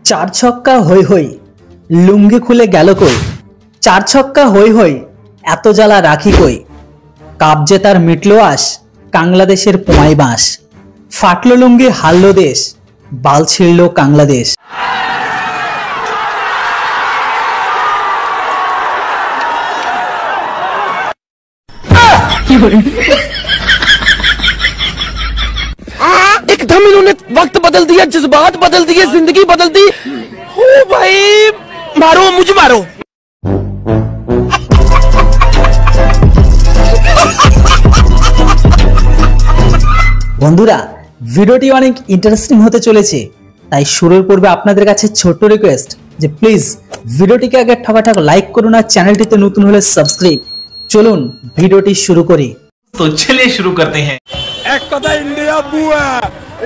চার ছক্কা হই হই লুঙ্গি খুলে গেল কই। চার ছক্কা হই হই এত জ্বালা রাখি কই। কাপ জেতার মিটলো আস বাংলাদেশের পোমাই বাঁশ। ফাটলো লুঙ্গি হারলো দেশ বাল ছিড়ল বাংলাদেশ। एकदम इन्होंने वक्त बदल दिया, जज्बात बदल दिए, जिंदगी बदल दी। ओ भाई मारो मुझे मारो। বন্ধুরা ভিডিওটি অনেক ইন্টারেস্টিং হতে চলেছে, তাই শুরুর পূর্বে আপনাদের কাছে ছোট্ট রিকোয়েস্ট যে প্লিজ ভিডিওটিকে আগে ঠকাঠক লাইক করুন আর চ্যানেলটিতে নতুন হলে সাবস্ক্রাইব। চলুন ভিডিওটি শুরু করি। तो चलिए शुरू करते हैं। एक कथा इंडिया बुआ,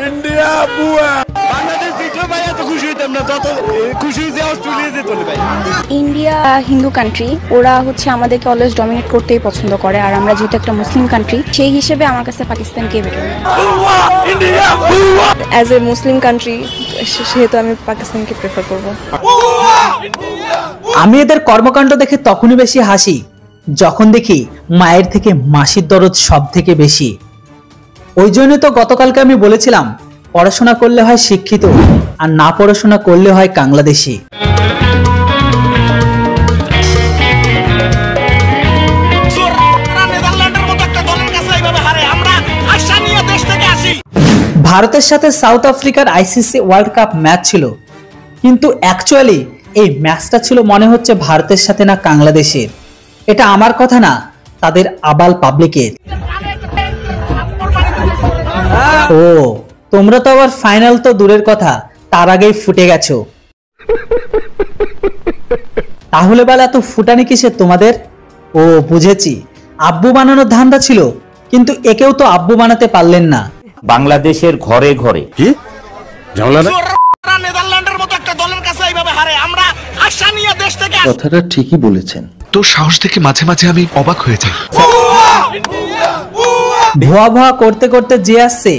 इंडिया बुआ। बांग्लादेश जीतलो भाई तो खुशी হইতাম না, তত খুশি হইছে অস্ট্রেলিয়া জিতলো ভাই। ইন্ডিয়া হিন্দু কান্ট্রি, ওরা হচ্ছে আমাদেরকে অলওয়েজ ডমিনেট করতেই পছন্দ করে, আর আমরা যেহেতু একটা মুসলিম কান্ট্রি সেই হিসেবে আমার কাছে পাকিস্তানকে বেটার। इंडिया बुआ অ্যাজ এ মুসলিম কান্ট্রি সেহেতু আমি পাকিস্তানকে প্রেফার করব। আমি এদের কর্মকাণ্ড দেখে তখনই বেশি হাসি যখন দেখি মায়ের থেকে মাসির দরদ সব থেকে বেশি। ওই জন্য তো গতকালকে আমি বলেছিলাম পড়াশোনা করলে হয় শিক্ষিত আর না পড়াশোনা করলে হয় বাংলাদেশি। ভারতের সাথে সাউথ আফ্রিকার আইসিসি ওয়ার্ল্ড কাপ ম্যাচ ছিল, কিন্তু অ্যাকচুয়ালি এই ম্যাচটা ছিল মনে হচ্ছে ভারতের সাথে না বাংলাদেশের। এটা আমার কথা না, তাদের আবাল পাবলিকের। ও তোমরা তো আবার ফাইনাল তো দূরের কথা, তার আগেই ফুটে গেছো। তাহলে বেলা এত ফুটানি কিসের তোমাদের? ও বুঝেছি, আব্বু বানানোর ধান্দা ছিল, কিন্তু একেও তো আব্বু বানাতে পারলেন না। বাংলাদেশের ঘরে ঘরে কি জানলা না নেদারল্যান্ডের মতো একটা দলের কাছে এইভাবে হারে, আমরা আশা নিয়ে দেশ থেকে কথাটা ঠিকই বলেছেন। তোর সাহস দেখে মাঝে মাঝে আমি অবাক হয়ে যাই। ভুয়া ভুয়া করতে করতে যে আসছে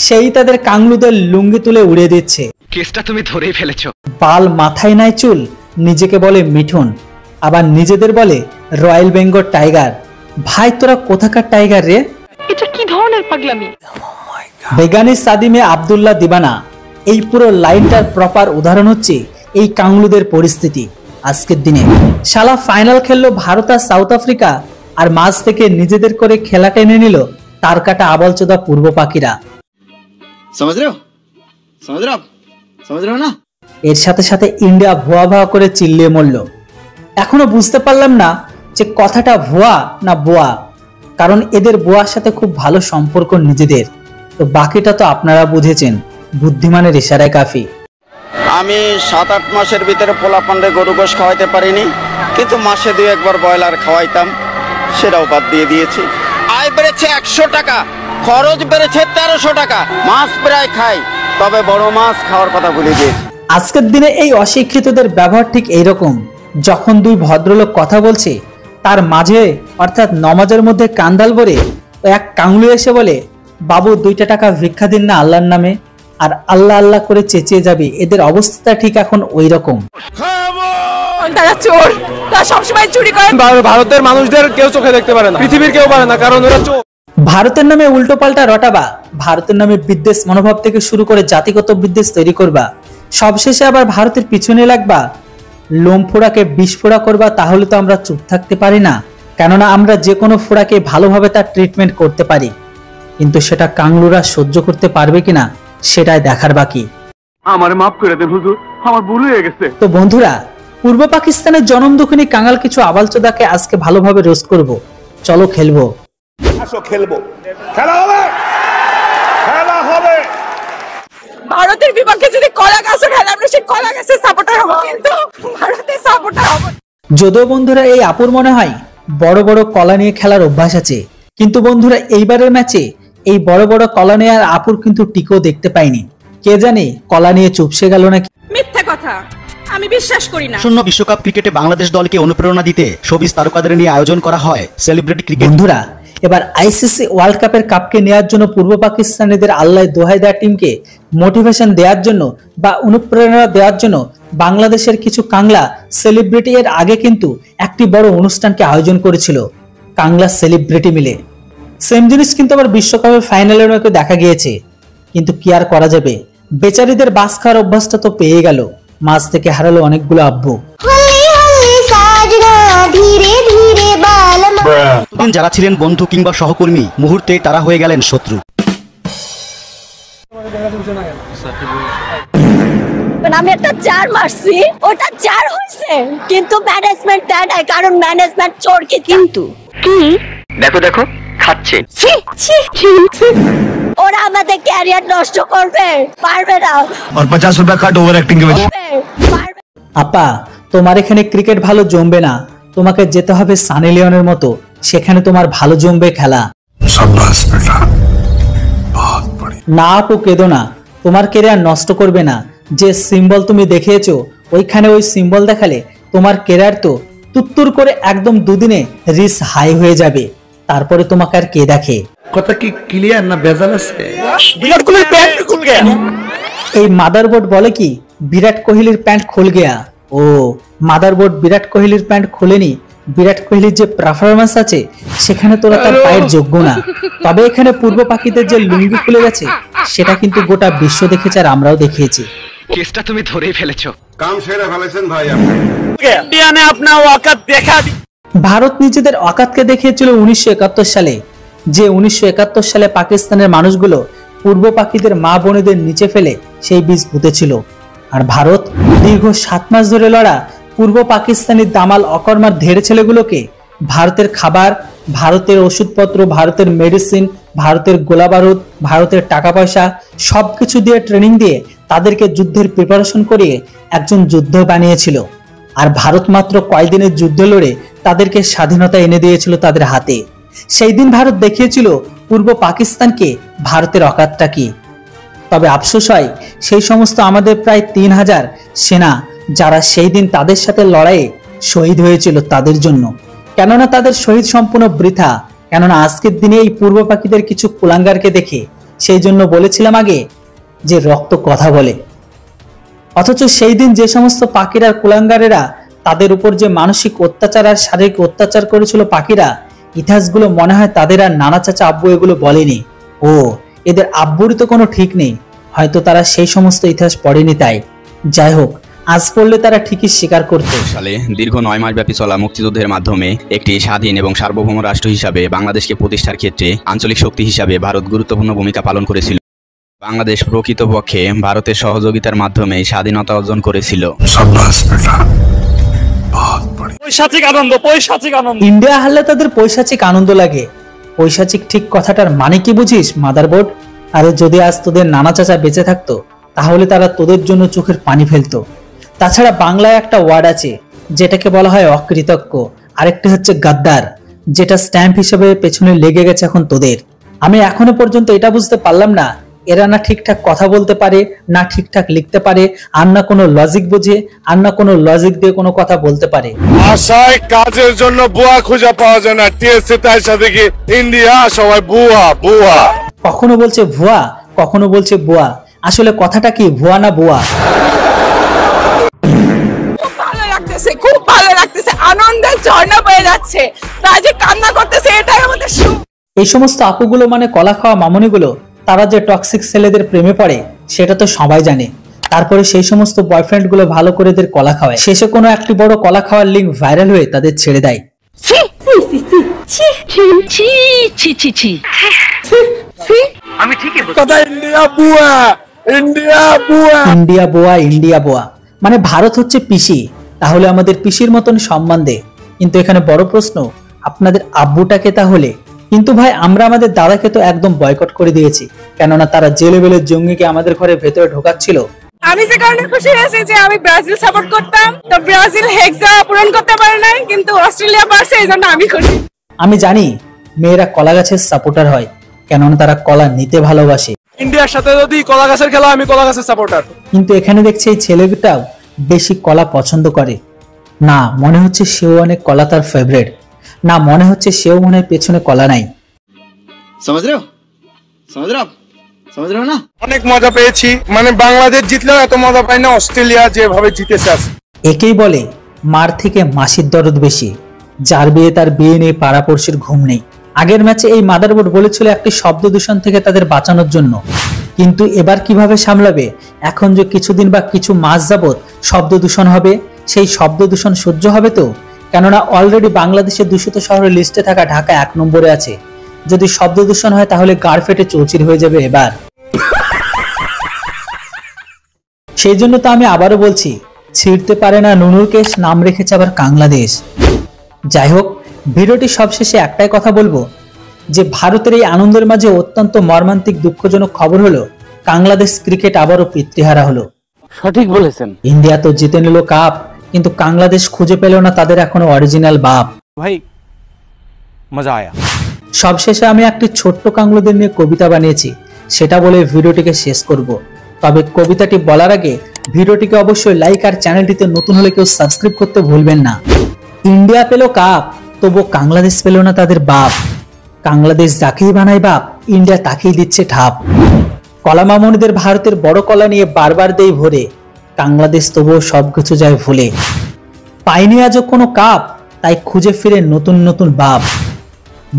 সেই তাদের কাংলুদের লুঙ্গি তুলে উড়িয়ে দিচ্ছে। কেসটা তুমি ধরেই ফেলেছো। বাল মাথায় নাই চুল, নিজেকে বলে মিঠুন, আবার নিজেদের বলে রয়্যাল বেঙ্গল টাইগার। ভাই তোরা কোথাকার টাইগার রে? এটা কি ধরনের পাগলামি? বেগানি সাদিমে আব্দুল্লাহ দিবানা, এই পুরো লাইনটার প্রপার উদাহরণ হচ্ছে এই কাংলুদের পরিস্থিতি। আজকের দিনে শালা ফাইনাল খেললো ভারত আর সাউথ আফ্রিকা, আর মাঝ থেকে নিজেদের করে খেলা টেনে নিল তার কাটা আবলচোদা পূর্ব পাখিরা। समझ रहे हो ना? এর সাথে সাথে ইন্ডিয়া ভুয়া ভুয়া করে চিল্লিয়ে মরল। এখনো বুঝতে পারলাম না যে কথাটা ভুয়া না বোয়া, কারণ এদের বোয়ার সাথে খুব ভালো সম্পর্ক নিজেদের। তো বাকিটা তো আপনারা বুঝেছেন, বুদ্ধিমানের ইশারায় কাফি। আমি 7-8 মাসের ভিতরে পোলাপান্ডে গরু গোশ খাওয়াইতে পারিনি, কিন্তু মাসে 2-1 ব্রয়লার খাওয়াইতাম, সেটাও বাদ দিয়ে দিয়েছি। আয় বেড়েছে 100 টাকা, খরচ বেড়েছে 1300 টাকা। মাছ প্রায় খাই, তবে বড় মাছ খাওয়ার কথা ভুলে গিয়েছি। আজকের দিনে এই অশিক্ষিতদের ব্যবহার ঠিক এইরকম। যখন দুই ভদ্রলোক কথা বলছে তার মাঝে অর্থাৎ নমাজের মধ্যে কান্দাল ভরে এক কাংলু এসে বলে, বাবু 2 টাকা ভিক্ষা দিন না আল্লাহর নামে, আর আল্লাহ আল্লাহ করে চেঁচিয়ে যাবে। এদের অবস্থা ঠিক এখন ওই রকম। তারা চোর, তারা সবসময় চুরি করে। ভারতের মানুষদের কেউ চোখে দেখতে পারে না, পৃথিবীর কেউ পারে না, কারণ ওরা চোর। ভারতের নামে উল্টো পাল্টা রটাবা, ভারতের নামে বিদ্বেষ মনোভাব থেকে শুরু করে জাতিগত বিদ্বেষ তৈরি করবা, সবশেষে আবার ভারতের পিছনে লাগবা, লোম ফোড়াকে বিষ ফোড়া করবা। তাহলে তো আমরা চুপ থাকতে পারি না, কেননা আমরা যে কোনো ফোড়াকে ভালোভাবে তার ট্রিটমেন্ট করতে পারি, কিন্তু সেটা কাংলুরা সহ্য করতে পারবে কিনা সেটাই দেখার বাকি। আমারে মাফ করে দেন হুজুর, আমার ভুল হয়ে গেছে। তো বন্ধুরা, পূর্ব পাকিস্তানের জনম দুঃখিনী কাঙাল কিছু আবালচোদাকে আজকে ভালোভাবে রোস্ট করব। চলো খেলবো। খেলা হবে, খেলা হবে। ভারতের বিপক্ষে যদি কলা গাছ খেলে আমরা সেই কলা গাছের সাপোর্টার হব, কিন্তু ভারতের সাপোর্টার হব। যদিও বন্ধুরা এই আপুর মনে হয় বড় বড় কলা নিয়ে খেলার অভ্যাস আছে, কিন্তু বন্ধুরা এইবারের ম্যাচে এই বড় বড় কলা নিয়ে আর আপুর কিন্তু টিকেও দেখতে পাইনি। কে জানে কলা নিয়ে চুপসে গেল নাকি। মিথ্যা কথা, আমি বিশ্বাস করি না। শূন্য বিশ্বকাপ ক্রিকেটে বাংলাদেশ দলকে অনুপ্রেরণা দিতে শোবিজ তারকাদের নিয়ে আয়োজন করা হয় সেলিব্রিটি ক্রিকেট। বন্ধুরা এবার আইসিসি ওয়ার্ল্ড কাপের কাপকে নেওয়ার জন্য পূর্ব পাকিস্তানিদের আল্লাহ দোহাই দেওয়া টিমকে মোটিভেশন দেওয়ার জন্য বা অনুপ্রেরণা দেওয়ার জন্য বাংলাদেশের কিছু কাংলা সেলিব্রিটি এর আগে কিন্তু একটি বড় অনুষ্ঠানকে আয়োজন করেছিল কাংলা সেলিব্রিটি মিলে। সেম জিনিস কিন্তু আবার বিশ্বকাপের ফাইনালের মধ্যে দেখা গিয়েছে। কিন্তু কি আর করা যাবে, বেচারিদের বাস খাওয়ার অভ্যাসটা তো পেয়ে গেল, মাঝ থেকে হারালো অনেকগুলো আব্বু। যারা ছিলেন বন্ধু কিংবা সহকর্মী, মুহূর্তে তারা হয়ে গেলেন শত্রু। আমি একটা চার মারছি, ওটা চার হয়েছে, কিন্তু ম্যানেজমেন্ট দেয় নাই, কারণ ম্যানেজমেন্ট চোর। কিন্তু কি দেখো দেখো খাচ্ছে, ওরা আমাদের ক্যারিয়ার নষ্ট করবে, পারবে না। और 50 रुपया कट ओवर एक्टिंग के वजह। আপা, তোমার এখানে ক্রিকেট ভালো জমবে না, তোমাকে যেতে হবে সানি লিওনের মতো, সেখানে তোমার ভালো জমবে খেলা। না আপু, কেঁদো না, তোমার কেরিয়ার নষ্ট করবে না। যে সিম্বল তুমি দেখিয়েছো, ওইখানে ওই সিম্বল দেখালে তোমার কেরিয়ার তো তুত্তুর করে একদম দুদিনে রিস হাই হয়ে যাবে। তারপরে তোমাকে আর কে দেখে? কথা কি ক্লিয়ার না ভেজাল আছে? বিরাট কোহলির প্যান্ট খুল গয়া। এই মাদারবোর্ড বলে কি বিরাট কোহলির প্যান্ট খুল গয়া? ও, মাদারবোর্ড বিরাট কোহলির প্যান্ট খুলেনি, বিরাট কোহলির যে পারফরমেন্স আছে সেখানে তোরা তার পায়ের যোগ্য না। তবে এখানে পূর্ব পাকিদের যে লুঙ্গি খুলে গেছে সেটা কিন্তু গোটা বিশ্ব দেখেছে, আর আমরাও দেখিয়েছি। কেসটা তুমি ধরেই ফেলেছো। काम सेरे ফেলেছেন ভাই আপনি। इंडिया ने अपना औकात देखा। ভারত নিজেদের অকাতকে দেখিয়েছিল 1971 সালে, যে 1971 সালে পাকিস্তানের মানুষগুলো পূর্ব পাকিদের মা বোনেদের নিচে ফেলে সেই বীজ পুঁতেছিল। আর ভারত দীর্ঘ 7 মাস ধরে লড়া পূর্ব পাকিস্তানি দামাল অকর্মার ধেড়ে ছেলেগুলোকে ভারতের খাবার, ভারতের ওষুধপত্র, ভারতের মেডিসিন, ভারতের গোলা বারুদ, ভারতের টাকা পয়সা সবকিছু দিয়ে ট্রেনিং দিয়ে তাদেরকে যুদ্ধের প্রিপারেশন করিয়ে একজন যুদ্ধ বানিয়েছিল। আর ভারত মাত্র কয়েকদিনের যুদ্ধ লড়ে তাদেরকে স্বাধীনতা এনে দিয়েছিল তাদের হাতে। সেই দিন ভারত দেখিয়েছিল পূর্ব পাকিস্তানকে ভারতের অকাতটা কি। তবে আফসোস হয় সেই সমস্ত আমাদের প্রায় 3000 সেনা যারা সেই দিন তাদের সাথে লড়াইয়ে শহীদ হয়েছিল তাদের জন্য। কেননা তাদের শহীদ সম্পূর্ণ বৃথা, কেননা আজকের দিনে এই পূর্ব পাকিদের কিছু কুলাঙ্গারকে দেখে সেই জন্য বলেছিলাম আগে যে রক্ত কথা বলে। অথচ সেই দিন যে সমস্ত পাখির আর কুলাঙ্গারেরা তাদের উপর যে মানসিক অত্যাচার আর শারীরিক অত্যাচার করেছিল পাখিরা, ইতিহাসগুলো মনে হয় তাদের আর নানা চাচা আব্বু এগুলো বলেনি। ও, এদের আব্বুরই তো কোনো ঠিক নেই, হয়তো তারা সেই সমস্ত ইতিহাস পড়েনি তাই। যাই হোক, আজ পড়লে তারা ঠিকই স্বীকার করত। সালে দীর্ঘ 9 মাস ব্যাপী চলা মুক্তিযুদ্ধের মাধ্যমে একটি স্বাধীন এবং সার্বভৌম রাষ্ট্র হিসাবে বাংলাদেশকে প্রতিষ্ঠার ক্ষেত্রে আঞ্চলিক শক্তি হিসাবে ভারত গুরুত্বপূর্ণ ভূমিকা পালন করেছিল। বাংলাদেশ প্রকৃতপক্ষে ভারতের সহযোগিতার মাধ্যমে স্বাধীনতা অর্জন করেছিল। পৈশাচিক আনন্দ, পৈশাচিক আনন্দ। ইন্ডিয়া হারলে তাদের পৈশাচিক আনন্দ লাগে। পৈশাচিক ঠিক কথাটার মানে কি বুঝিস মাদারবোর্ড? আরে যদি আজ তোদের নানা চাচা বেঁচে থাকতো তাহলে তারা তোদের জন্য চোখের পানি ফেলতো। তাছাড়া বাংলায় একটা ওয়ার্ড আছে যেটাকে বলা হয় অকৃতজ্ঞ, আরেকটি হচ্ছে গাদ্দার, যেটা স্ট্যাম্প হিসেবে পেছনে লেগে গেছে এখন তোদের। আমি এখনো পর্যন্ত এটা বুঝতে পারলাম না এরা না ঠিকঠাক কথা বলতে পারে, না ঠিকঠাক লিখতে পারে, আর না কোনো লজিক বোঝে, আর না কোনো লজিক দিয়ে কোনো কথা বলতে পারে। আশায় কাজের জন্য বুয়া খুঁজে পাওয়া যায় না, টিএসসি তাই সাথে কি ইন্ডিয়া সবাই বুয়া বুয়া। কখনো বলছে ভুয়া, কখনো বলছে বুয়া, আসলে কথাটা কি ভুয়া না বুয়া? খুব ভালো লাগতেছে, আনন্দের ঝর্ণা বয়ে যাচ্ছে, তাই যে কান্না করতেছে এটাই আমাদের সুখ। এই সমস্ত আপুগুলো মানে কলা খাওয়া মামুনিগুলো, তারা যে টক্সিক ছেলেদের প্রেমে পড়ে সেটা তো সবাই জানে। তারপরে সেই সমস্ত বয়ফ্রেন্ড গুলো ভালো করে এদের কলা খাওয়ায়, শেষে কোনো একটি বড় কলা খাওয়ার লিঙ্ক ভাইরাল হয়ে তাদের ছেড়ে দেয়। আমি ঠিকই বলছি। কথা ইন্ডিয়া বুয়া, ইন্ডিয়া বুয়া। ইন্ডিয়া বোয়া, ইন্ডিয়া বোয়া মানে ভারত হচ্ছে পিসি, তাহলে আমাদের পিসির মতন সম্মান দে। কিন্তু এখানে বড় প্রশ্ন, আপনাদের আব্বুটাকে তাহলে? কিন্তু ভাই আমরা আমাদের দাদাকে তো একদম বয়কট করে দিয়েছি, কেননা তারা যে লেভেলের জঙ্গিকে আমাদের ঘরে ভেতরে ঢোকাচ্ছিল। আমি যে কারণে খুশি হয়েছি যে আমি ব্রাজিল সাপোর্ট করতাম, তো ব্রাজিল হেক্সা পূরণ করতে পারে নাই, কিন্তু অস্ট্রেলিয়া পারছে, এই জন্য আমি খুশি। আমি জানি মেয়েরা কলা গাছের সাপোর্টার হয়, কেননা তারা কলা নিতে ভালোবাসে। ইন্ডিয়ার সাথে যদি কলা গাছের খেলা, আমি কলা গাছের সাপোর্টার। কিন্তু এখানে দেখছি এই ছেলেটাও বেশি কলা পছন্দ করে না, মনে হচ্ছে সেও অনেক কলা তার ফেভারিট, না মনে হচ্ছে সেও মনে পেছনে কলা নাই। समझ रहे हो समझ रहे हो ना? অনেক মজা পেয়েছি, মানে বাংলাদেশ জিতলেও এত মজা পাই না অস্ট্রেলিয়া যেভাবে জিতেছে আজ। একেই বলে মার থেকে মাসির দরদ বেশি, যার বিয়ে তার বিয়ে নেই, পাড়াপড়শির ঘুম নেই। আগের ম্যাচে এই মাদারবোর্ড বলেছিল একটি শব্দ দূষণ থেকে তাদের বাঁচানোর জন্য, কিন্তু এবার কিভাবে সামলাবে? এখন যে কিছুদিন বা কিছু মাস যাবত শব্দ দূষণ হবে, সেই শব্দ দূষণ সহ্য হবে তো? কেননা অলরেডি বাংলাদেশের দূষিত শহরের লিস্টে থাকা ঢাকা 1 নম্বরে আছে। যদি শব্দ দূষণ হয় তাহলে গাড় ফেটে চৌচির হয়ে যাবে এবার। সেই জন্য তো আমি আবারও বলছি, ছিঁড়তে পারে না নুনুর কেশ, নাম রেখেছে আবার বাংলাদেশ। যাই হোক, ভিডিওটি সবশেষে একটাই কথা বলবো যে ভারতের এই আনন্দের মাঝে অত্যন্ত মর্মান্তিক দুঃখজনক খবর হলো বাংলাদেশ ক্রিকেট আবারও পিতৃহারা হলো। সঠিক বলেছেন। ইন্ডিয়া তো জিতে নিল কাপ, কিন্তু বাংলাদেশ খুঁজে পেল না তাদের এখনো অরিজিনাল বাপ। ভাই মজা আয়া। সবশেষে আমি একটি ছোট্ট কাংলোদের নিয়ে কবিতা বানিয়েছি, সেটা বলে ভিডিওটিকে শেষ করব। তবে কবিতাটি বলার আগে ভিডিওটিকে অবশ্যই লাইক আর চ্যানেলটিতে নতুন হলে কেউ সাবস্ক্রাইব করতে ভুলবেন না। ইন্ডিয়া পেল কাপ, তবু বাংলাদেশ পেল না তাদের বাপ। বাংলাদেশ যাকেই বানায় বাপ, ইন্ডিয়া তাকেই দিচ্ছে ঠাপ। কলামামনিদের ভারতের বড় কলা নিয়ে বারবার দেই ভরে, বাংলাদেশ তবুও সবকিছু যায় ভুলে। পাইনি আজও কোনো কাপ, তাই খুঁজে ফিরে নতুন নতুন বাপ।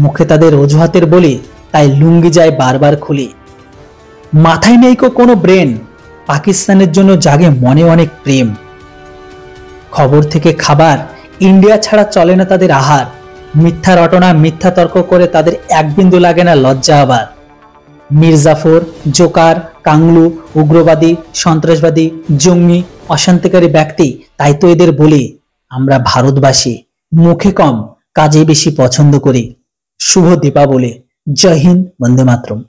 মুখে তাদের অজুহাতের বলি, তাই লুঙ্গি যায় বারবার খুলি। মাথায় নেই কোনো ব্রেন, পাকিস্তানের জন্য জাগে মনে অনেক প্রেম। খবর থেকে খাবার, ইন্ডিয়া ছাড়া চলে না তাদের আহার। মিথ্যা রটনা, মিথ্যা তর্ক করে তাদের এক বিন্দু লাগে না লজ্জা আবার। মির্জাফর, জোকার, কাংলু, উগ্রবাদী, সন্ত্রাসবাদী, জঙ্গি, অশান্তিকারী ব্যক্তি, তাই তো এদের বলি আমরা ভারতবাসী। মুখে কম, কাজে বেশি পছন্দ করি। শুভ দীপাবলি। জয় হিন্দ, বন্দে মাতরম।